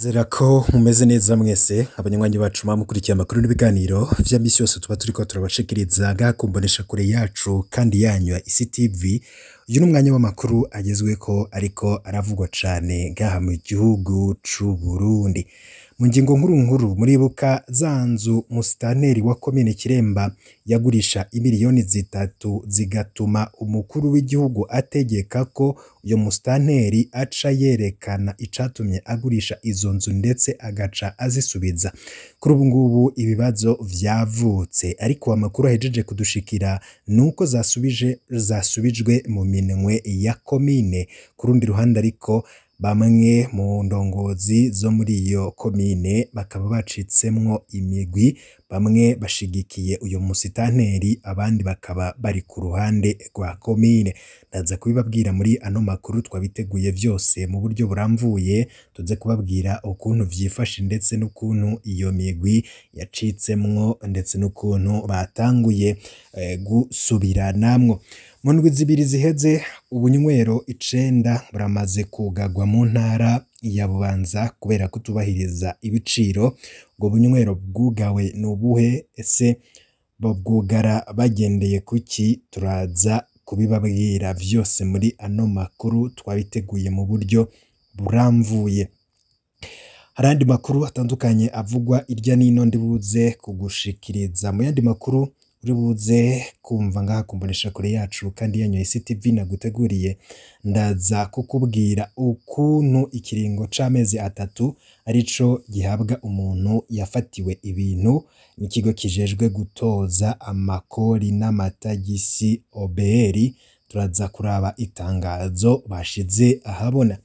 Zera ko mumeze neza mwese abanywanyi bacu mukurikiye amakuru n'ibiganiro vya misi yose tuba turiko turabashikiriza ngakumbonesha kure yacu kandi yanyu ya ICTV. Uyu n'umwanya w'amakuru agezweko ariko aravugwa cane ngaha mu gihugu c'u Burundi. Mu ngingo nkuru muribuka za nzu musitanteri wa komine Kiremba yagurisha imiliyoni zitatu zigatuma umukuru w'igihugu ategeka ko uyo musitanteri aca yerekana icatumye agurisha izo nzu ndetse agaca azisubiza. Kuri ubu ngubu ibibazo vyavutse ariko amakuru ahejeje kudushikira nuko zasubijwe mu minwe ya komine. Kurundi ruhande ariko bamwe mu ndongozi zo muri iyo komine bakaba bacitsemwo imigwi, bamwe bashigikiye uyo musitanteri abandi bakaba bari ku ruhande rwa komine. Ndaza kubibabwira muri ano makuru twabiteguye vyose mu buryo buramvuye, tuze kubabwira ukuntu vyifashe ndetse n'ukuntu iyo migwi yacitsemwo ndetse n'ukuntu batanguye gusubiranamwo. Mu ndwi zibiri ziheze ubunywero 9 buramaze kugagwa mu ntara ya Bubanza kubera kutubahiriza ibiciro. Ubwo bunywero bwugawe nubuhe, ese babwugara bagendeye kuki? Turaza kubibabwira vyose muri ano makuru twabiteguye mu buryo buramvuye. Harandi makuru atandukanye avugwa irya nino ndibuze kugushikiriza. Mu yandi makuru uribuze kumva ngaha kumbonesha kure yacu kandi yanyu ICTV naguteguriye, ndaza kukubwira ukuntu ikiringo c'amezi 3 arico gihabwa umuntu yafatiwe ibintu n'ikigo kijejwe gutoza amakori n'amatagisi OBR. Turaza kuraba itangazo bashize ahabona.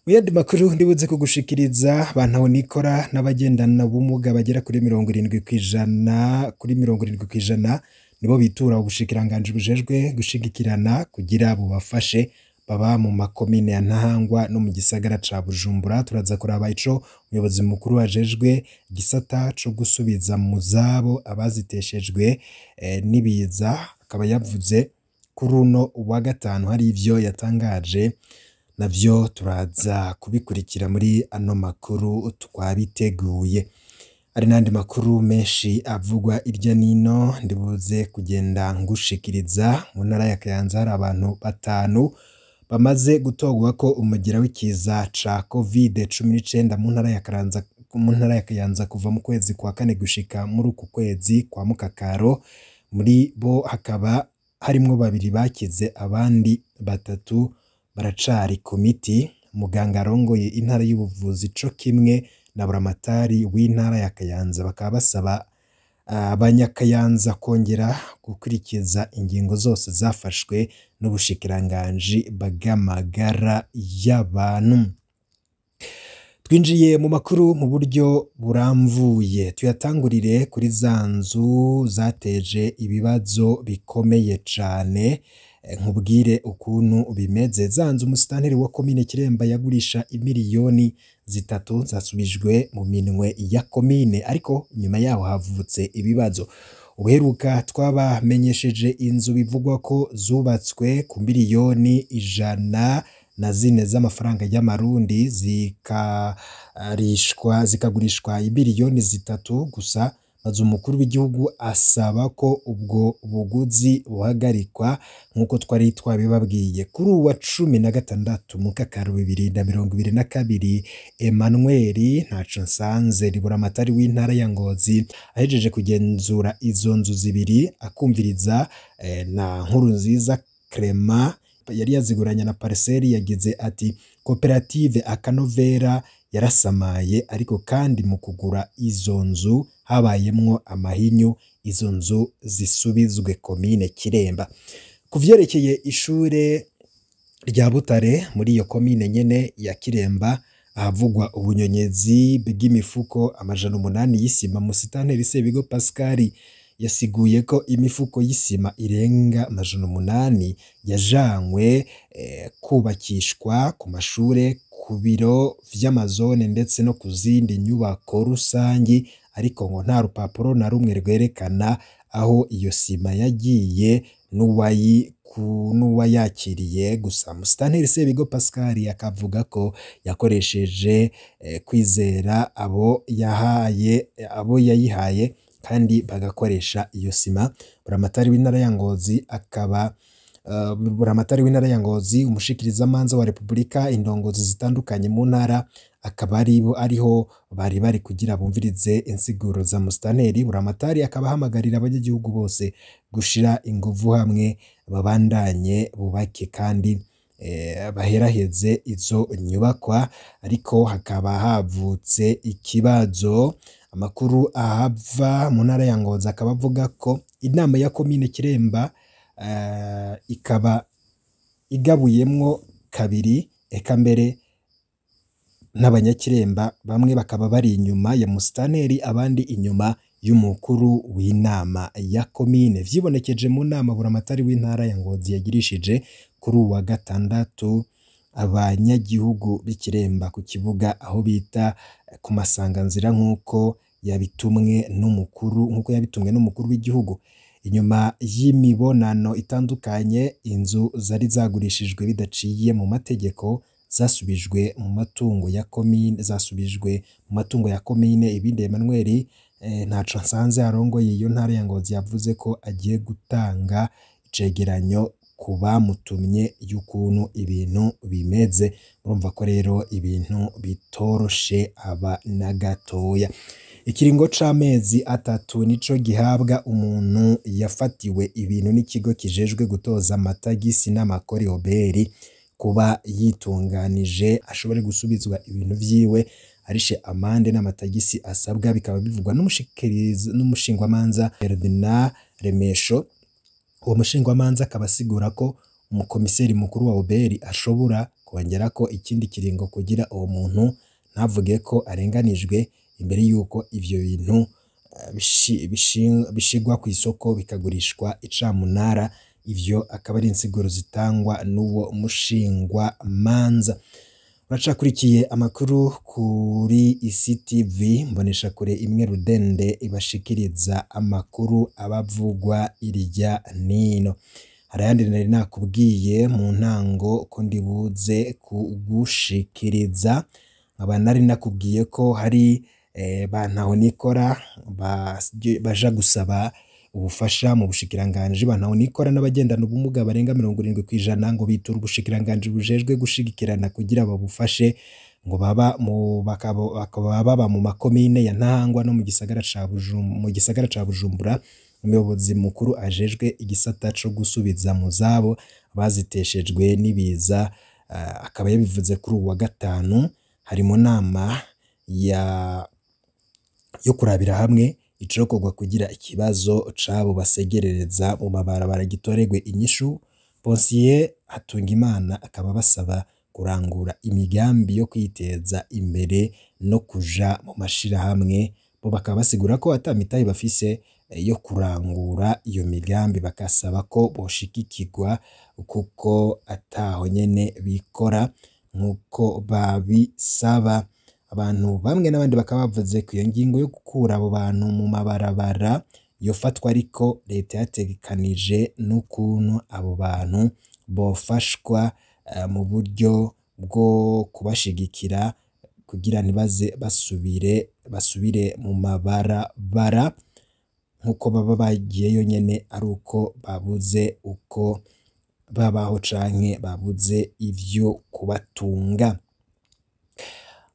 Mu yandi makuru ndibuze kugushikiriza, bantaho nikora n'abagendana ubumuga bagera kuri 70% nibo bitura ubushikiranganje bujejwe gushigikirana kugira bubafashe baba mu makomine ya Ntahangwa no mu gisagara ca Bujumbura. Turaza kuraba ico umuyobozi mukuru wajejwe gisata co gusubiza mu zabo abaziteshejwe nibiza akaba yavuze kuri uno wa gatanu. Hari ivyo yatangaje navyo turaza kubikurikira muri ano makuru twabiteguye. Ari nandi makuru menshi avugwa irya nino ndibuze kugenda ngushikiriza. Mu ntara ya Kayanza hari abantu 5 bamaze gutogwa ko umugira w'ikiza ca COVID-19 mu ntara ya Kayanza kuva mu kwezi kwa 4 gushika muri uku kwezi kwa Mukakaro. Muri bo hakaba harimwo 2 bakize, abandi 3 baracari ku miti. Muganga arongoye intara y'ubuvuzi co kimwe na buramatari w'intara ya Kayanza bakaba basaba abanyakayanza kongera gukurikiza ingingo zose zafashwe n'ubushikiranganji bw'amagara y'abantu. Twinjiye mu makuru mu buryo buramvuye, tuyatangurire kuri za nzu zateje ibibazo bikomeye cane. Nkubwire ukuntu bimeze. Za nzu umusitanteri wa komine Kiremba yagurisha imiliyoni 3 zasubijwe mu minwe ya komine, ariko nyuma yaho havutse ibibazo. Ubuheruka twabamenyesheje inzu bivugwa ko zubatswe ku miliyoni 104 z'amafaranga y'amarundi zikagurishwa imiliyoni 3 gusa, maze umukuru w'igihugu asaba ko ubwo buguzi buhagarikwa nk'uko twari twabibabwiye. Kuri uwa 16 Mukakaro 2022 Emmanuel Ntaconsanze buramatari w'intara ya Ngozi ahejeje kugenzura izo nzu zibiri akumviriza na Nkurunziza Clement yari yaziguranya na parcelle, yagize ati koperative Akanovera yarasamaye, ariko kandi mu kugura izo nzu habayemwo amahinyu, izo nzu zisubizwe komine Kiremba. Kuvyerekeye ishure rya Butare muri iyo komine nyene ya Kiremba ahavugwa ubunyonyezi bw'imifuko 800 y'isima, musitanteri Sebigo Pascal yasiguye ko imifuko y'isima irenga 800 yajanywe kubakishwa ku mashure, ku biro vy'amazone ndetse no ku zindi nyubako rusangi, ariko ngo nta rupapuro na rumwe rwerekana aho iyo sima yagiye n'uwayakiriye gusa Musitanteri Sebigo Pascal akavuga ko yakoresheje kwizera abo yayihaye kandi bagakoresha iyo sima. Buramatari w'intara ya Ngozi akaba Buramatari w'intara ya Ngozi, umushikirizamanza wa Repubulika, indongozi zitandukanye mu ntara akaba ariho bari kugira bumvirize insiguro za Musitanteri. Buramatari akaba ahamagarira abanyagihugu bose gushira inguvu hamwe babandanye bubake kandi baheraheze izo nyubakwa, ariko hakaba havutse ikibazo. Amakuru ahava mu ntara ya Ngozi akaba avuga ko inama ya komine Kiremba ikaba igabuyemwo kabiri, eka mbere n'abanyakiremba bamwe bakaba bari inyuma ya Musitanteri abandi inyuma y'umukuru w'inama ya komine. Vyibonekeje mu nama Buramatari w'intara ya Ngozi yagirishije kuri uwa gatandatu abanyagihugu b'Ikiremba ku kibuga aho bita ku Masanganzira nk'uko yabitumwe n'umukuru w'igihugu. Inyuma y'imibonano itandukanye, inzu zari zagurishijwe bidaciye mu mategeko zasubijwe mu matungo ya komine. Ibindi Emmanuel Ntaco Nsanze arongoye iyo ntara ya Ngozi yavuze ko agiye gutanga icegeranyo ku bamutumye y'ukuntu ibintu bimeze. Urumva ko rero ibintu bitoroshe aba na gatoya. Ikiringo c'amezi 3 nico gihabwa umuntu yafatiwe ibintu n'ikigo kijejwe gutoza amatagisi n'amakori OBR kuba yitunganije ashobore gusubizwa ibintu vyiwe arishe amande n'amatagisi asabwa. Bikaba bivugwa n'umushingwamanza Ferdinand Remesho. Uwo mushingwamanza akaba asigura ko umukomiseri mukuru wa OBR ashobora kongera ko ikindi kiringo kugira uwo muntu ntavuge ko arenganijwe imbere yuko ivyo bintu bishigwa ku isoko bikagurishwa icamunara. Ivyo akaba ari insiguro zitangwa n'uwo mushingwamanza. Uracakurikiye amakuru kuri ICTV mbonesha kure imwe rudende ibashikiriza amakuru abavugwa irya nino. Harayandi nari nakubwiye mu ntango ko ndibuze kugushikiriza, nkaba nari nakubwiye ko hari bantaho nikora baja gusaba ubufasha mu bushikiranganje. Bantaho nikora n'abagendana ubumuga barenga 70% ngo bitura ubushikiranganje bujejwe gushigikirana kugira babufashe ngo baba mu makomine ya Ntahangwa no mu gisagara ca Bujumbura. Umuyobozi mukuru ajejwe igisata co gusubiza mu zabo baziteshejwe n'ibiza akaba yabivuze kuri uwa gatanu. Hari mu nama yo kurabira hamwe icokorwa kugira ikibazo cabo basegerereza mu mabarabara gitoregwe inyishu. Ponsier Hatungimana akaba basaba kurangura imigambi yo kwiteza imbere no kuja mu mashirahamwe. Bo bakaba basigura ko atamitaye bafise yo kurangura iyo migambi, bakasaba ko boshikikirwa kuko ataho nyene bikora nkuko babisaba. Abantu bamwe n'abandi bakaba bavuze ko iyo ngingo yo gukura abo bantu mu mabarabara yofatwa, ariko leta yategekanije n'ukuntu abo bantu bofashwa mu buryo bwo kubashigikira kugira ntibaze basubire mu mabarabara nkuko baba bagiyeyo nyene ari uko babuze uko babaho canke babuze ivyo kubatunga.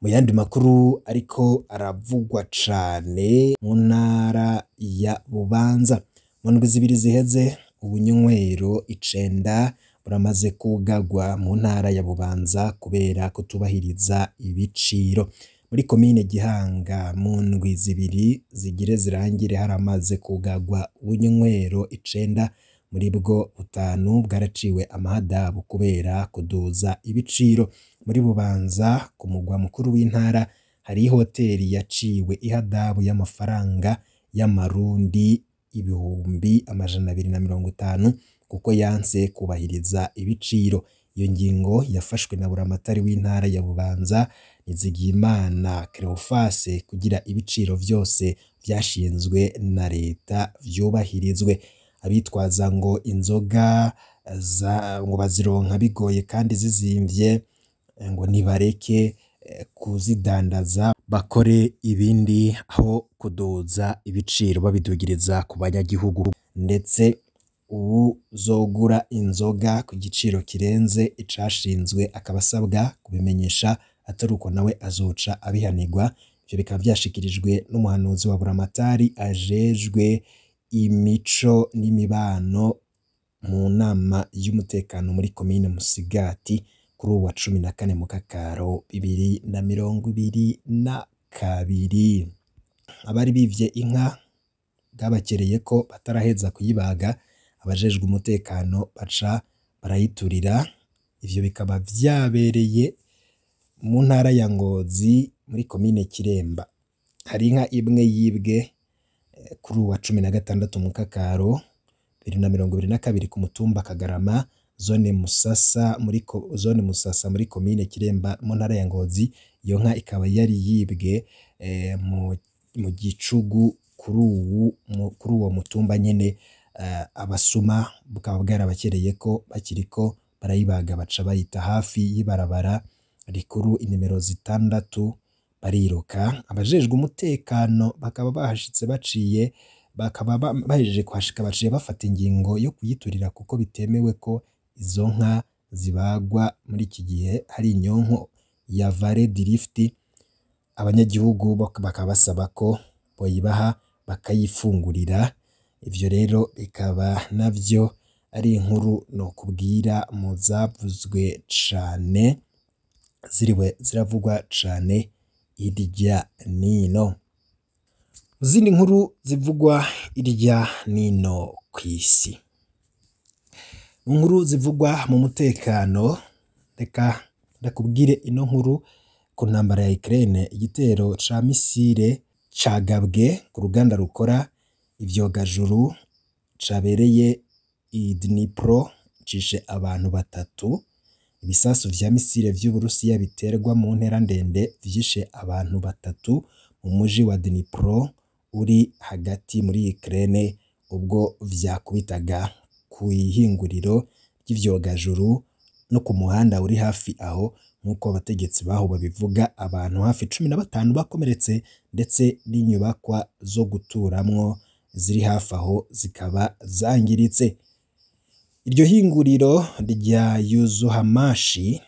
Mu yandi makuru ariko aravugwa cane mu ntara ya Bubanza, mu ndwi zibiri ziheze ubunywero 9 buramaze kugagwa mu ntara ya Bubanza kubera kutubahiriza ibiciro. Muri komine Gihanga mu ndwi zibiri zigire zirangire haramaze kugagwa ubunywero 9, muri bwo 5 bwaraciwe amahadabu kubera kuduza ibiciro. Muri Bubanza ku mugwa mukuru w'intara hari hoteli yaciwe ihadabu y'amafaranga y'amarundi 250 kuko yanse kubahiriza ibiciro. Iyo ngingo yafashwe na buramatari w'intara ya Bubanza Nizigiyimana Cleophas kugira ibiciro vyose vyashinzwe na leta vyubahirizwe. abitwaza ngo inzoga ngo bazironka bigoye kandi zizimvye ngo nibareke kuzidandaza bakore ibindi aho kuduza ibiciro babidugiriza ku banyagihugu, ndetse uzogura inzoga ku giciro kirenze icashinzwe akaba asabwa kubimenyesha, atari uko nawe azoca abihanirwa. Ivyo bikaba vyashikirijwe n'umuhanuzi wa Buramatari ajejwe imico n'imibano mu nama y'umutekano muri komine Musigati kuri uwa 14 Mukakaro 2022. Abari bivye inka bwabakereye ko bataraheza kuyibaga, abajejwe umutekano baca barayiturira. Ivyo bikaba vyabereye mu ntara ya Ngozi muri komine Kiremba. Hari inka imwe yibwe kuri uwa 16 Mukakaro 2022 ku mutumba Kagarama, zone Musasa muri komine Kiremba mu ntara ya Ngozi. Iyo nka ikaba yari yibwe mu gicugu kuri uwo mutumba nyene. Abasuma bukaba bwarabakereye ko bakiriko barayibaga baca bayita hafi y'ibarabara rikuru inimero 6 bariruka. Abajejwe umutekano bakaba bahashitse bakaba bahejeje kuhashika baciye bafata ingingo yo kuyiturira kuko bitemewe ko izo nka zibagwa muri iki gihe hari inyonko ya Vallée du Rift. Abanyagihugu bakaba basaba ko boyibaha bakayifungurira. Ivyo rero bikaba navyo ari inkuru no kubwira mu zavuzwe cane ziriwe ziravugwa cane irya nino. Zindi nkuru zivugwa irya nino kw'isi, inkuru zivugwa mu mutekano, reka ndakubwire ino nkuru ku ntambara ya Ukraine. Igitero ca misile cagabwe ku ruganda rukora ivyogajuru cabereye i Dnipro, cishe abantu 3. Ibisasu vya misile vy'Uburusiya biterwa mu ntera ndende vyishe abantu 3 mu muji wa Dnipro uri hagati muri Ukraine, ubwo vyakubitaga ku ihinguriro ry'ivyogajuru no ku muhanda uri hafi aho. Nk'uko abategetsi baho babivuga, abantu hafi 15 bakomeretse, ndetse n'inyubakwa zo guturamwo ziri hafi aho zikaba zangiritse. Iryo hinguriro rya Yuzuhamashi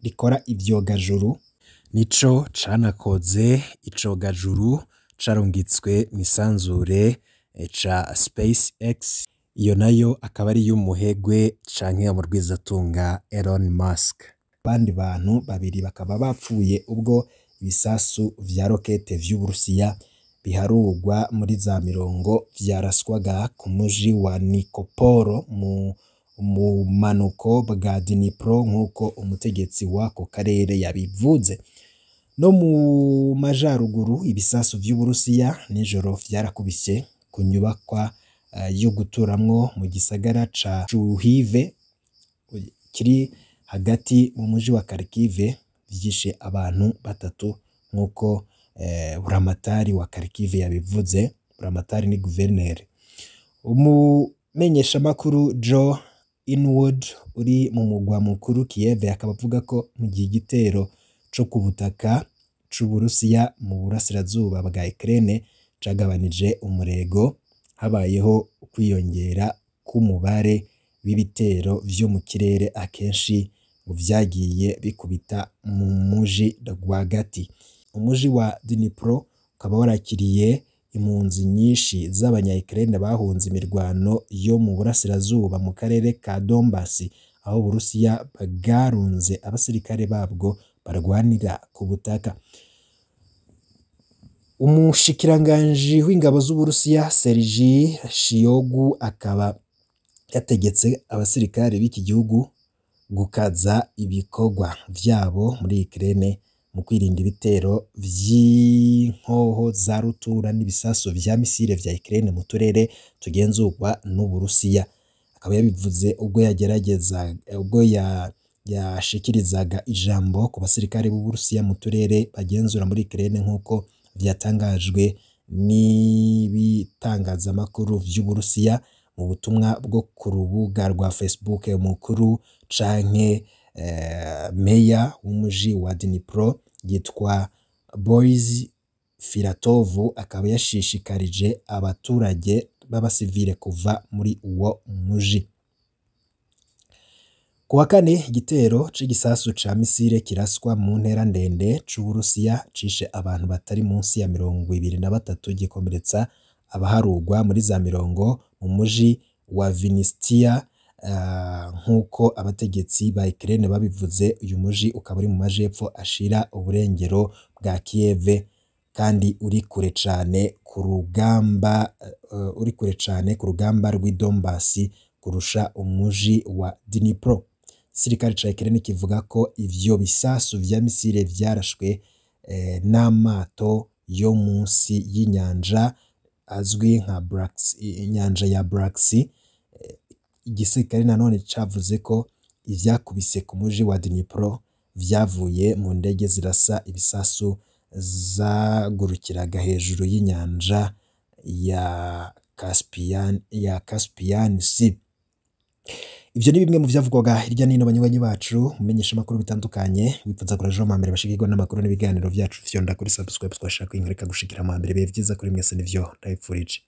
rikora ivyogajuru nico canakoze icogajuru carungitswe misanzure ca SpaceX. Iyo nayo akaba ari y'umuhegwe canke mu rwizatunga Elon Musk. Abandi bantu 2 bakaba bapfuye ubwo ibisasu vya rokete vy'Uburusiya biharugwa muri za 40 vyaraswaga ku muji wa Nikoporo mu manuko bwa Dnipro, nk'uko umutegetsi wako karere yabivuze. No mu majaruguru ibisasu vy'Uburusiya nijoro vyarakubise ku nyubakwa yo guturamwo mu gisagara ca Chuhive kiri hagati mu muji wa Kharkiv, vyishe abantu 3 nk'uko Buramatari wa Kharkiv yabivuze. Buramatari ni guverineri. Umumenyesha makuru Joe Inwood uri mu mugwa mukuru Kiev akaba avuga ko mu gihe igitero co ku butaka c'Uburusiya mu burasirazuba bwa Ukraine cagabanije umurego, habayeho kwiyongera k'umubare w'ibitero vyo mu kirere akenshi vyagiye bikubita mu muji rwagati. Umuji wa Dnipro ukaba warakiriye impunzi nyinshi z'abanya-Ukraine bahunze imirwano yo mu burasirazuba mu karere ka Donbass, aho Uburusiya bwarunze abasirikare babwo barwanira ku butaka. Umushikiranganji w'ingabo z'Uburusiya Sergei Shoigu akaba yategetse abasirikare b'iki gihugu gukaza ibikorwa vyabo muri Ukraine mu kwirinda ibitero vy'inkoho za rutura n'ibisaso vya misile vya Ukraine mu turere tugenzurwa n'Uburusiya. Akaba yabivuze ubwo yashikirizaga ijambo ku basirikare b'Uburusiya mu turere bagenzura muri Ukraine, nk'uko vyatangajwe n'ibitangazamakuru vy'Uburusiya. mu butumwa bwo ku rubuga rwa Facebook umukuru canke meya w'umuji wa Dnipro yitwa Boris Filatov akaba yashishikarije abaturage b'abasivile kuva muri uwo muji. Kuwa kane igitero c'igisasu ca misile kiraswa mu ntera ndende c'Uburusiya cishe abantu batari munsi ya 23 gikomeretsa abaharugwa muri za mirongo mu muji wa Vinistia nk'uko abategetsi ba Ukraine babivuze. Uyu muji ukaba uri mu majepfo ashira uburengero bwa Kiev kandi uri kure cane ku rugamba rw'i Donbass kurusha umuji wa Dnipro. Igisirikare ca Ukraine kivuga ko ivyo bisasu vya misile vyarashwe n'amato yo munsi y'inyanja azwi nka inyanja ya Black Sea. Igisirikare nanone cavuze ko ivyakubise ku muji wa Dnipro vyavuye mu ndege zirasa ibisasu zagurukiraga hejuru y'inyanja ya Caspian Sea. Ivyo ni bimwe mu vyavugwaga hirya nino banywanyi bacu mumenyesha makuru bitandukanye. Wifuza kurajo mambere bashikirwa n'amakuru n'ibiganiro vyacu, fyonda kuri subscribe twashaka inkareka gushikira mambere bihe vyiza kuri mwese nivyo ndabipfurije.